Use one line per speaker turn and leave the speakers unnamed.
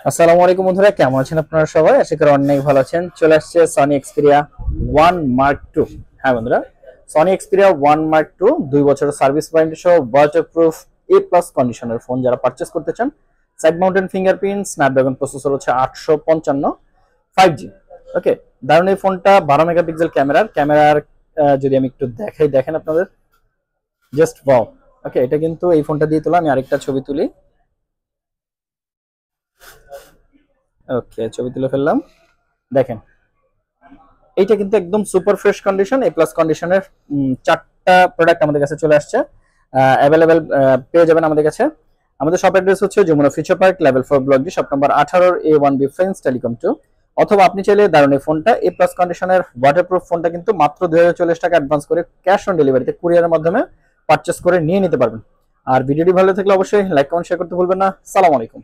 আসসালামু আলাইকুম বন্ধুরা, কেমন আছেন আপনারা সবাই? আশা করি অনেক ভালো আছেন। চলে আসছে সনি এক্সপিরিয়া 1 মার্ক 2। হ্যাঁ বন্ধুরা, সনি এক্সপিরিয়া 1 মার্ক 2 2 বছরের সার্ভিস ওয়ারেন্টি সহ ওয়াটারপ্রুফ এ প্লাস কন্ডিশনের ফোন যারা পারচেস করতে চান, side mountain fingerprint, Snapdragon processor হচ্ছে 855 5G। ওকে, দারুণ এই ফোনটা 12 মেগাপিক্সেল ক্যামেরার যদি আমি একটু দেখাই, দেখেন আপনাদের, জাস্ট ওয়াও। ওকে, এটা কিন্তু এই ফোনটা দিয়ে তোলা। আমি আরেকটা ছবি তুলি। ওকে, ছবি তুলে ফেললাম, দেখেন এইটা কিন্তু একদম সুপার ফ্রেশ কন্ডিশন, এ প্লাস কন্ডিশনের। চারটা প্রোডাক্ট আমাদের কাছে চলে আসছে, অ্যাভেলেবেল পেয়ে যাবেন আমাদের কাছে। আমাদের শপ অ্যাড্রেস হচ্ছে Jamuna future park, level 4, block D, shop number 18, A1B friends telecom 2। অথবা আপনি চাইলে দারুণ এই ফোনটা, এ প্লাস কন্ডিশনের ওয়াটারপ্রুফ ফোনটা কিন্তু মাত্র 2040 টাকা অ্যাডভান্স করে ক্যাশ অন ডেলিভারিতে কুরিয়ারের মাধ্যমে পারচেস করে নিয়ে নিতে পারবেন। আর ভিডিওটি ভালো থাকলে অবশ্যই লাইক কমেন্ট শেয়ার করতে ভুলবেন না। সালাম আলাইকুম।